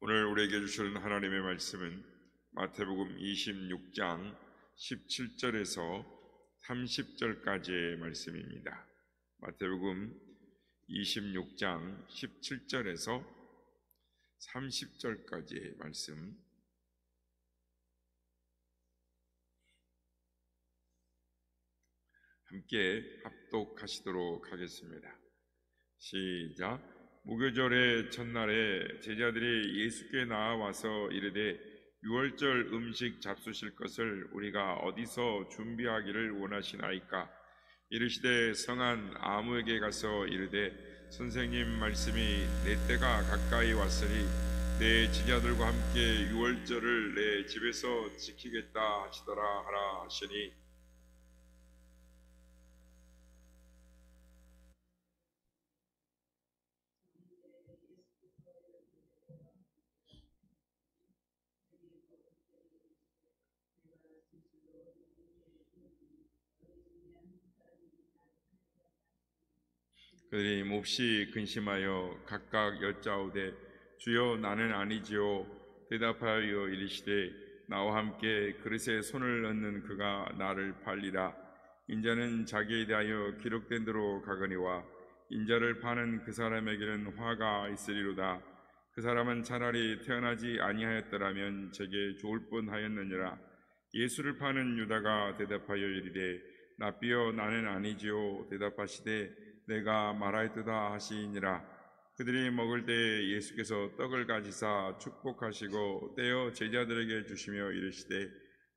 오늘 우리에게 주시는 하나님의 말씀은 마태복음 26장 17절에서 30절까지의 말씀입니다. 마태복음 26장 17절에서 30절까지의 말씀, 함께 합독하시도록 하겠습니다. 시작. 무교절의 첫날에 제자들이 예수께 나와서 이르되 유월절 음식 잡수실 것을 우리가 어디서 준비하기를 원하시나이까? 이르시되 성한 아무에게 가서 이르되 선생님 말씀이 내 때가 가까이 왔으니 내 제자들과 함께 유월절을 내 집에서 지키겠다 하시더라 하라 하시니, 그들이 몹시 근심하여 각각 여짜오되 주여 나는 아니지요. 대답하여 이르시되 나와 함께 그릇에 손을 넣는 그가 나를 팔리라. 인자는 자기에 대하여 기록된 대로 가거니와 인자를 파는 그 사람에게는 화가 있으리로다. 그 사람은 차라리 태어나지 아니하였더라면 제게 좋을 뻔하였느니라. 예수를 파는 유다가 대답하여 이르되 랍비여 나는 아니지요. 대답하시되 내가 말하였도다 하시니라. 그들이 먹을 때에 예수께서 떡을 가지사 축복하시고 떼어 제자들에게 주시며 이르시되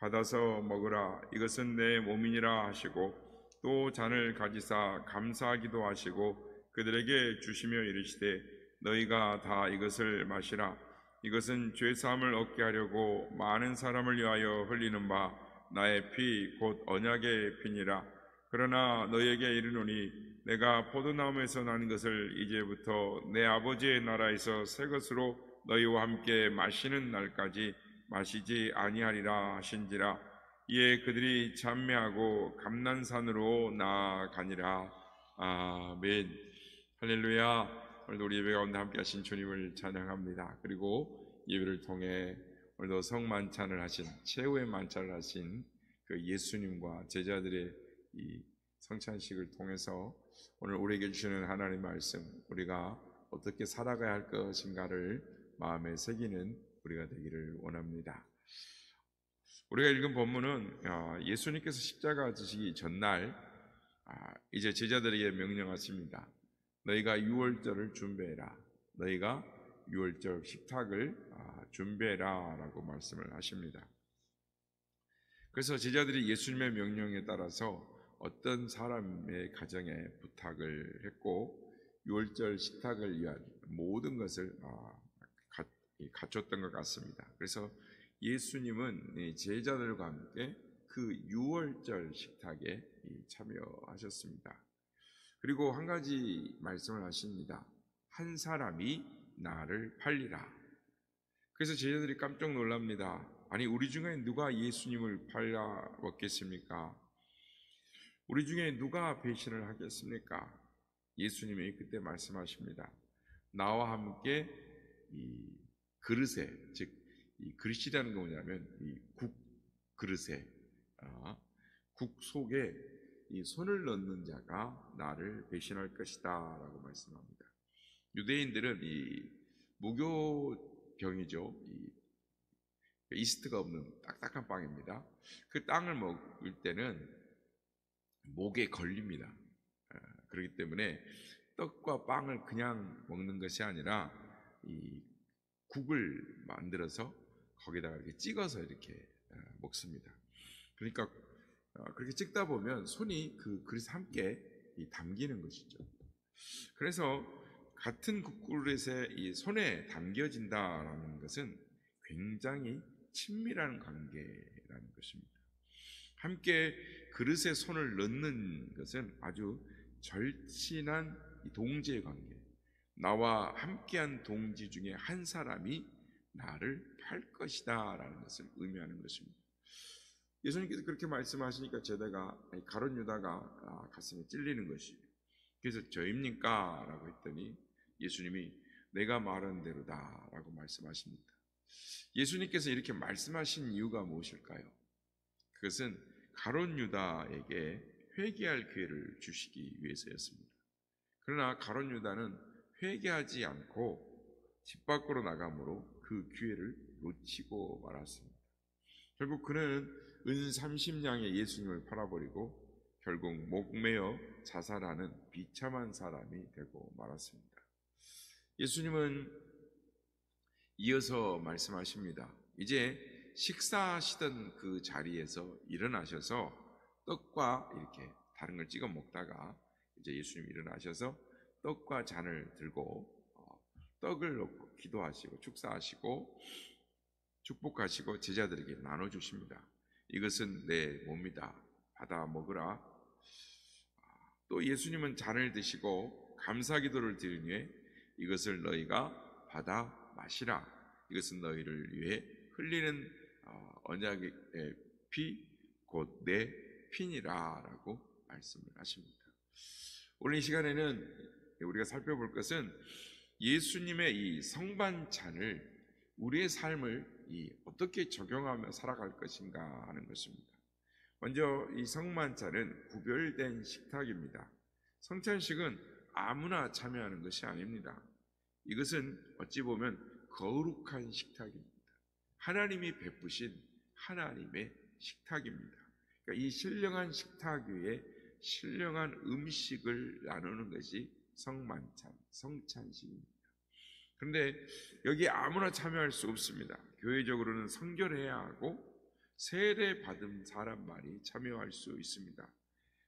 받아서 먹으라, 이것은 내 몸이니라 하시고 또 잔을 가지사 감사하기도 하시고 그들에게 주시며 이르시되 너희가 다 이것을 마시라, 이것은 죄사함을 얻게 하려고 많은 사람을 위하여 흘리는 바 나의 피 곧 언약의 피니라. 그러나 너희에게 이르노니 내가 포도나무에서 난 것을 이제부터 내 아버지의 나라에서 새 것으로 너희와 함께 마시는 날까지 마시지 아니하리라 하신지라. 이에 그들이 찬미하고 감난산으로 나아가니라. 아멘. 할렐루야. 오늘도 우리 예배 가운데 함께 하신 주님을 찬양합니다. 그리고 예배를 통해 오늘도 성만찬을 하신, 최후의 만찬을 하신 그 예수님과 제자들의 이 성찬식을 통해서 오늘 우리에게 주시는 하나님의 말씀, 우리가 어떻게 살아가야 할 것인가를 마음에 새기는 우리가 되기를 원합니다. 우리가 읽은 본문은 예수님께서 십자가 지시기 전날 이제 제자들에게 명령하십니다. 너희가 유월절을 준비해라. 너희가 유월절 식탁을 준비해라 라고 말씀을 하십니다. 그래서 제자들이 예수님의 명령에 따라서 어떤 사람의 가정에 부탁을 했고 유월절 식탁을 위한 모든 것을 갖췄던 것 같습니다. 그래서 예수님은 제자들과 함께 그 유월절 식탁에 참여하셨습니다. 그리고 한 가지 말씀을 하십니다. 한 사람이 나를 팔리라. 그래서 제자들이 깜짝 놀랍니다. 아니, 우리 중에 누가 예수님을 팔아 먹겠습니까? 우리 중에 누가 배신을 하겠습니까? 예수님이 그때 말씀하십니다. 나와 함께 이 그릇에, 즉 이 그릇이라는 건 뭐냐면 이 국 그릇에, 국 속에 이 손을 넣는 자가 나를 배신할 것이다 라고 말씀합니다. 유대인들은 이 무교병이죠. 이스트가 없는 딱딱한 빵입니다. 그 빵을 먹을 때는 목에 걸립니다. 그렇기 때문에 떡과 빵을 그냥 먹는 것이 아니라 이 국을 만들어서 거기다가 이렇게 찍어서 이렇게 먹습니다. 그러니까 그렇게 찍다 보면 손이 그 그릇에 함께 담기는 것이죠. 그래서 같은 국그릇에 이 손에 담겨진다라는 것은 굉장히 친밀한 관계라는 것입니다. 함께 그릇에 손을 넣는 것은 아주 절친한 동지의 관계, 나와 함께한 동지 중에 한 사람이 나를 팔 것이다 라는 것을 의미하는 것입니다. 예수님께서 그렇게 말씀하시니까 제자가 가룟 유다가 가슴에 찔리는 것이에요. 그래서 저입니까? 라고 했더니 예수님이 내가 말한 대로다 라고 말씀하십니다. 예수님께서 이렇게 말씀하신 이유가 무엇일까요? 그것은 가룟 유다에게 회개할 기회를 주시기 위해서였습니다. 그러나 가룟 유다는 회개하지 않고 집 밖으로 나가므로 그 기회를 놓치고 말았습니다. 결국 그는 은 30냥에 예수님을 팔아버리고 결국 목매어 자살하는 비참한 사람이 되고 말았습니다. 예수님은 이어서 말씀하십니다. 이제 식사하시던 그 자리에서 일어나셔서 떡과 이렇게 다른 걸 찍어 먹다가 이제 예수님이 일어나셔서 떡과 잔을 들고 떡을 놓고 기도하시고 축사하시고 축복하시고 제자들에게 나눠주십니다. 이것은 내 몸이다. 받아 먹으라. 또 예수님은 잔을 드시고 감사기도를 드린 후에 이것을 너희가 받아 마시라. 이것은 너희를 위해 흘리는 언약의 피 곧 내 피니라 라고 말씀을 하십니다. 오늘 이 시간에는 우리가 살펴볼 것은 예수님의 이 성반찬을 우리의 삶을 어떻게 적용하며 살아갈 것인가 하는 것입니다. 먼저 이 성만찬은 구별된 식탁입니다. 성찬식은 아무나 참여하는 것이 아닙니다. 이것은 어찌 보면 거룩한 식탁입니다. 하나님이 베푸신 하나님의 식탁입니다. 그러니까 이 신령한 식탁 위에 신령한 음식을 나누는 것이 성만찬, 성찬식입니다. 그런데 여기 아무나 참여할 수 없습니다. 교회적으로는 성결해야 하고 세례 받은 사람만이 참여할 수 있습니다.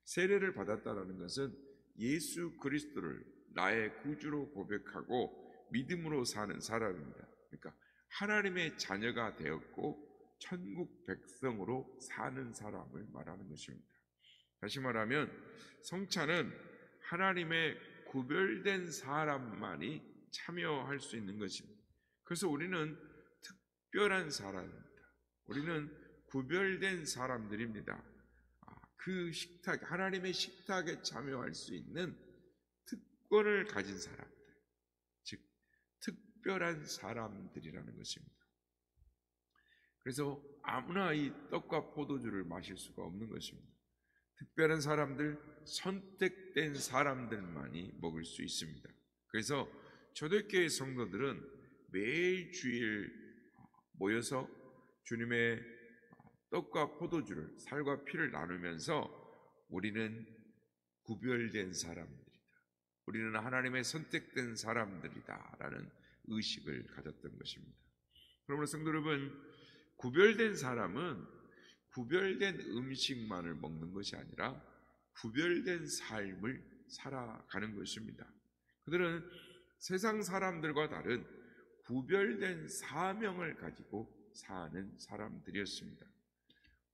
세례를 받았다는 것은 예수 그리스도를 나의 구주로 고백하고 믿음으로 사는 사람입니다. 그러니까 하나님의 자녀가 되었고 천국 백성으로 사는 사람을 말하는 것입니다. 다시 말하면 성찬은 하나님의 구별된 사람만이 참여할 수 있는 것입니다. 그래서 우리는 특별한 사람입니다. 우리는 구별된 사람들입니다. 그 식탁, 하나님의 식탁에 참여할 수 있는 특권을 가진 사람들, 즉 특별한 사람들이라는 것입니다. 그래서 아무나 이 떡과 포도주를 마실 수가 없는 것입니다. 특별한 사람들, 선택된 사람들만이 먹을 수 있습니다. 그래서 초대교회 성도들은 매일 주일 모여서 주님의 떡과 포도주를, 살과 피를 나누면서 우리는 구별된 사람들이다. 우리는 하나님의 선택된 사람들이다 라는 의식을 가졌던 것입니다. 그러므로 성도 여러분, 구별된 사람은 구별된 음식만을 먹는 것이 아니라 구별된 삶을 살아가는 것입니다. 그들은 세상 사람들과 다른 구별된 사명을 가지고 사는 사람들이었습니다.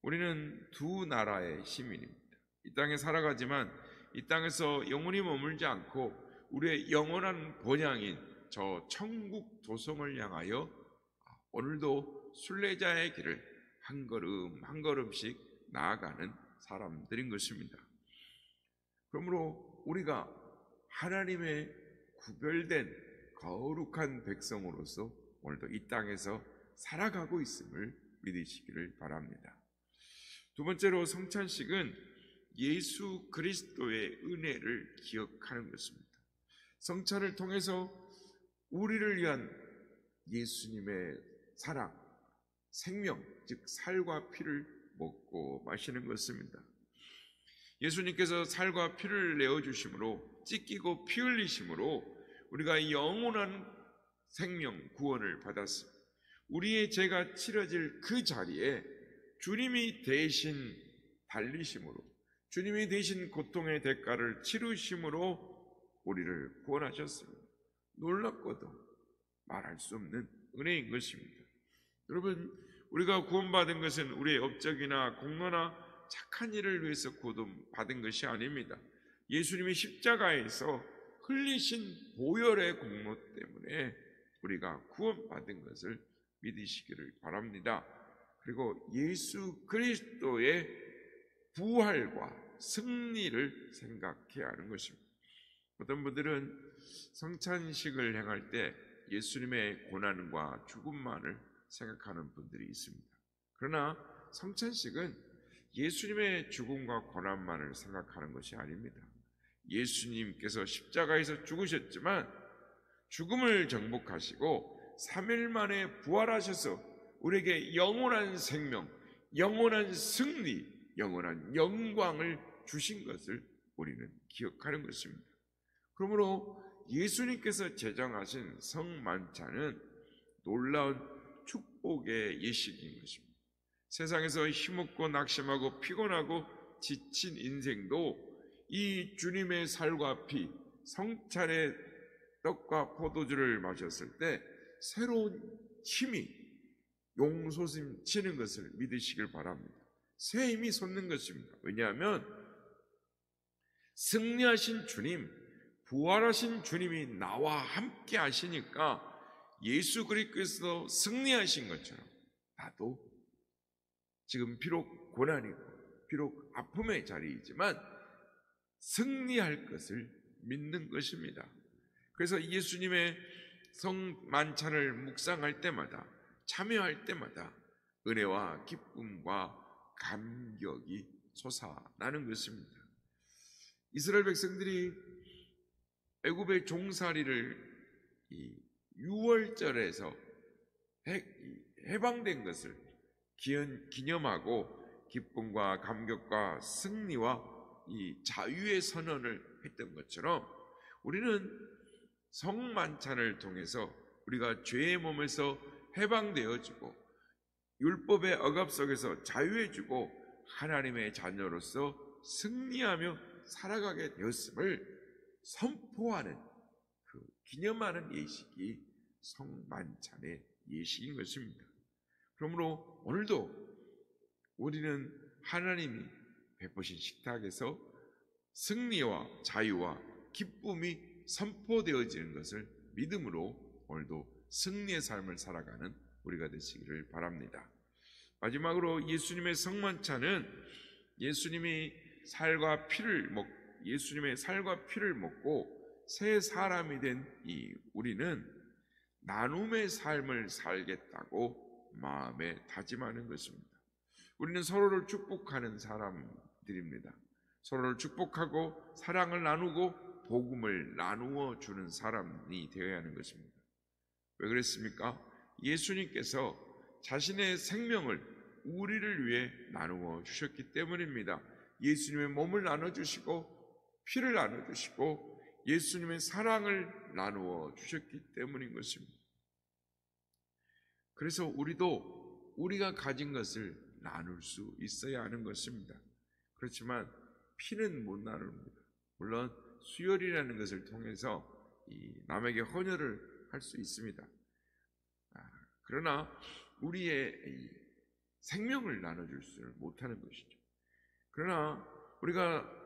우리는 두 나라의 시민입니다. 이 땅에 살아가지만 이 땅에서 영원히 머물지 않고 우리의 영원한 본향인 저 천국 도성을 향하여 오늘도 순례자의 길을 한 걸음 한 걸음씩 나아가는 사람들인 것입니다. 그러므로 우리가 하나님의 구별된 거룩한 백성으로서 오늘도 이 땅에서 살아가고 있음을 믿으시기를 바랍니다. 두 번째로 성찬식은 예수 그리스도의 은혜를 기억하는 것입니다. 성찬을 통해서 우리를 위한 예수님의 사랑, 생명, 즉 살과 피를 먹고 마시는 것입니다. 예수님께서 살과 피를 내어주심으로, 찢기고 피 흘리심으로 우리가 영원한 생명, 구원을 받았습니다. 우리의 죄가 치러질 그 자리에 주님이 대신 달리심으로, 주님이 대신 고통의 대가를 치르심으로 우리를 구원하셨습니다. 놀랍고도 말할 수 없는 은혜인 것입니다. 여러분, 우리가 구원받은 것은 우리의 업적이나 공로나 착한 일을 위해서 구원받은 것이 아닙니다. 예수님이 십자가에서 흘리신 보혈의 공로 때문에 우리가 구원받은 것을 믿으시기를 바랍니다. 그리고 예수 그리스도의 부활과 승리를 생각해야 하는 것입니다. 어떤 분들은 성찬식을 행할 때 예수님의 고난과 죽음만을 생각하는 분들이 있습니다. 그러나 성찬식은 예수님의 죽음과 고난만을 생각하는 것이 아닙니다. 예수님께서 십자가에서 죽으셨지만 죽음을 정복하시고 3일 만에 부활하셔서 우리에게 영원한 생명, 영원한 승리, 영원한 영광을 주신 것을 우리는 기억하는 것입니다. 그러므로 예수님께서 제정하신 성만찬은 놀라운 축복의 예식인 것입니다. 세상에서 힘없고 낙심하고 피곤하고 지친 인생도 이 주님의 살과 피, 성찬의 떡과 포도주를 마셨을 때 새로운 힘이 용솟치는 것을 믿으시길 바랍니다. 새 힘이 솟는 것입니다. 왜냐하면 승리하신 주님, 부활하신 주님이 나와 함께 하시니까 예수 그리스도께서 승리하신 것처럼 나도 지금 비록 고난이고 비록 아픔의 자리이지만 승리할 것을 믿는 것입니다. 그래서 예수님의 성만찬을 묵상할 때마다, 참여할 때마다 은혜와 기쁨과 감격이 솟아나는 것입니다. 이스라엘 백성들이 애굽의 종살이를 이 6월절에서 해방된 것을 기념하고 기쁨과 감격과 승리와 이 자유의 선언을 했던 것처럼 우리는 성만찬을 통해서 우리가 죄의 몸에서 해방되어지고 율법의 억압 속에서 자유해지고 하나님의 자녀로서 승리하며 살아가게 되었음을 선포하는 기념하는 예식이 성만찬의 예식인 것입니다. 그러므로 오늘도 우리는 하나님이 베푸신 식탁에서 승리와 자유와 기쁨이 선포되어지는 것을 믿음으로 오늘도 승리의 삶을 살아가는 우리가 되시기를 바랍니다. 마지막으로 예수님의 성만찬은 예수님의 살과 피를 먹고 새 사람이 된 우리는 나눔의 삶을 살겠다고 마음에 다짐하는 것입니다. 우리는 서로를 축복하는 사람들입니다. 서로를 축복하고 사랑을 나누고 복음을 나누어 주는 사람이 되어야 하는 것입니다. 왜 그랬습니까? 예수님께서 자신의 생명을 우리를 위해 나누어 주셨기 때문입니다. 예수님의 몸을 나눠주시고 피를 나눠주시고 예수님의 사랑을 나누어 주셨기 때문인 것입니다. 그래서 우리도 우리가 가진 것을 나눌 수 있어야 하는 것입니다. 그렇지만 피는 못 나눕니다. 물론 수혈이라는 것을 통해서 남에게 헌혈을 할 수 있습니다. 그러나 우리의 생명을 나눠줄 수는 못하는 것이죠. 그러나 우리가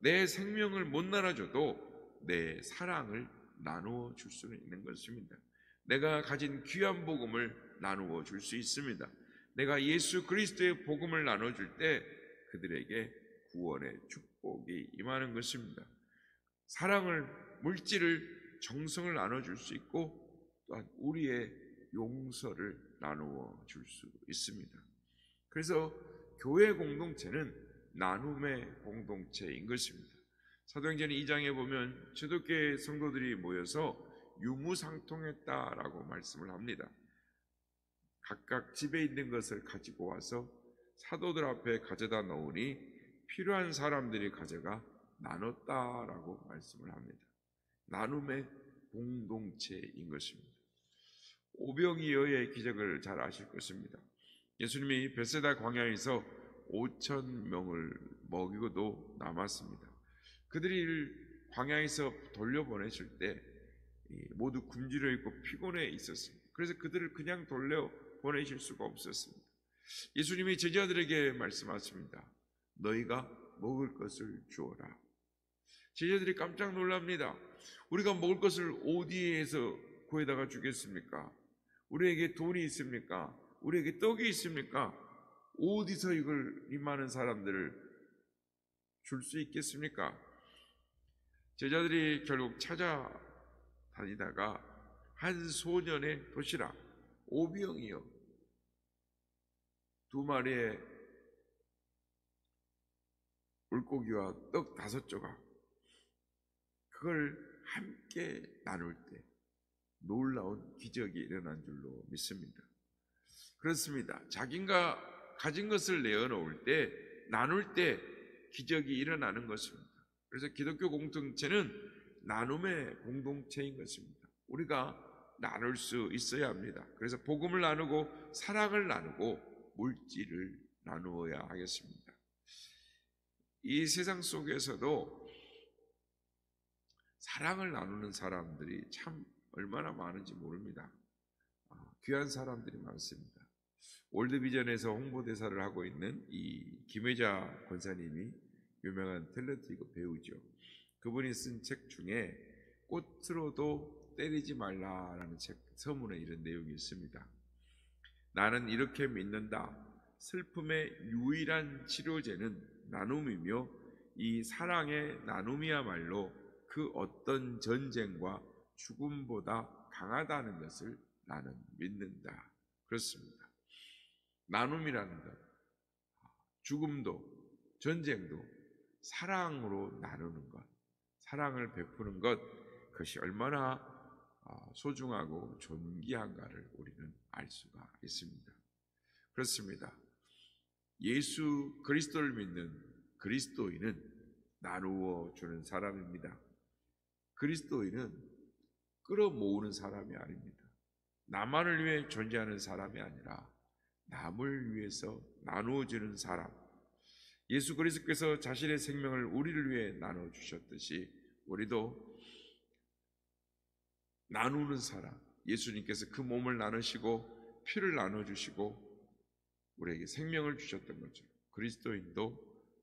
내 생명을 못 나눠줘도 내 사랑을 나누어 줄 수는 있는 것입니다. 내가 가진 귀한 복음을 나누어 줄 수 있습니다. 내가 예수 그리스도의 복음을 나눠줄 때 그들에게 구원의 축복이 임하는 것입니다. 사랑을, 물질을, 정성을 나눠줄 수 있고 또한 우리의 용서를 나누어 줄 수 있습니다. 그래서 교회 공동체는 나눔의 공동체인 것입니다. 사도행전 2장에 보면 초대교회 성도들이 모여서 유무상통했다라고 말씀을 합니다. 각각 집에 있는 것을 가지고 와서 사도들 앞에 가져다 놓으니 필요한 사람들이 가져가 나눴다라고 말씀을 합니다. 나눔의 공동체인 것입니다. 오병이어의 기적을 잘 아실 것입니다. 예수님이 벳세다 광야에서 5,000명을 먹이고도 남았습니다. 그들이 광야에서 돌려보내실 때 모두 굶주려 있고 피곤해 있었습니다. 그래서 그들을 그냥 돌려보내실 수가 없었습니다. 예수님이 제자들에게 말씀하십니다. 너희가 먹을 것을 주어라. 제자들이 깜짝 놀랍니다. 우리가 먹을 것을 어디에서 구해다가 주겠습니까? 우리에게 돈이 있습니까? 우리에게 떡이 있습니까? 어디서 이 많은 사람들을 줄 수 있겠습니까? 제자들이 결국 찾아다니다가 한 소년의 도시락 5병이요, 2마리의 물고기와 떡 5조각, 그걸 함께 나눌 때 놀라운 기적이 일어난 줄로 믿습니다. 그렇습니다. 자기가 가진 것을 내어놓을 때, 나눌 때 기적이 일어나는 것입니다. 그래서 기독교 공동체는 나눔의 공동체인 것입니다. 우리가 나눌 수 있어야 합니다. 그래서 복음을 나누고 사랑을 나누고 물질을 나누어야 하겠습니다. 이 세상 속에서도 사랑을 나누는 사람들이 참 얼마나 많은지 모릅니다. 귀한 사람들이 많습니다. 월드비전에서 홍보대사를 하고 있는 이 김혜자 권사님이 유명한 탤런트 배우죠. 그분이 쓴 책 중에 꽃으로도 때리지 말라라는 책 서문에 이런 내용이 있습니다. 나는 이렇게 믿는다. 슬픔의 유일한 치료제는 나눔이며 이 사랑의 나눔이야말로 그 어떤 전쟁과 죽음보다 강하다는 것을 나는 믿는다. 그렇습니다. 나눔이라는 것, 죽음도 전쟁도 사랑으로 나누는 것, 사랑을 베푸는 것, 그것이 얼마나 소중하고 존귀한가를 우리는 알 수가 있습니다. 그렇습니다. 예수 그리스도를 믿는 그리스도인은 나누어 주는 사람입니다. 그리스도인은 끌어모으는 사람이 아닙니다. 나만을 위해 존재하는 사람이 아니라 남을 위해서 나누어주는 사람, 예수 그리스도께서 자신의 생명을 우리를 위해 나눠주셨듯이 우리도 나누는 사람, 예수님께서 그 몸을 나누시고 피를 나눠주시고 우리에게 생명을 주셨던 것처럼 그리스도인도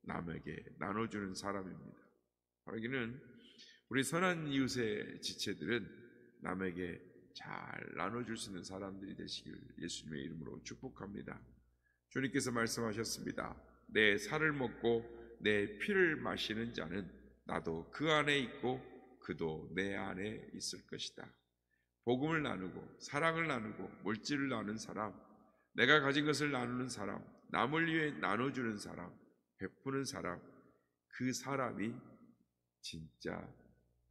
남에게 나눠주는 사람입니다. 여기는 우리 선한 이웃의 지체들은 남에게 잘 나눠줄 수 있는 사람들이 되시길 예수님의 이름으로 축복합니다. 주님께서 말씀하셨습니다. 내 살을 먹고 내 피를 마시는 자는 나도 그 안에 있고 그도 내 안에 있을 것이다. 복음을 나누고 사랑을 나누고 물질을 나누는 사람, 내가 가진 것을 나누는 사람, 남을 위해 나눠주는 사람, 베푸는 사람, 그 사람이 진짜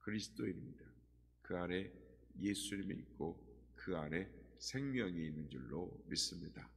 그리스도인입니다. 그 안에 예수님이 있고 그 안에 생명이 있는 줄로 믿습니다.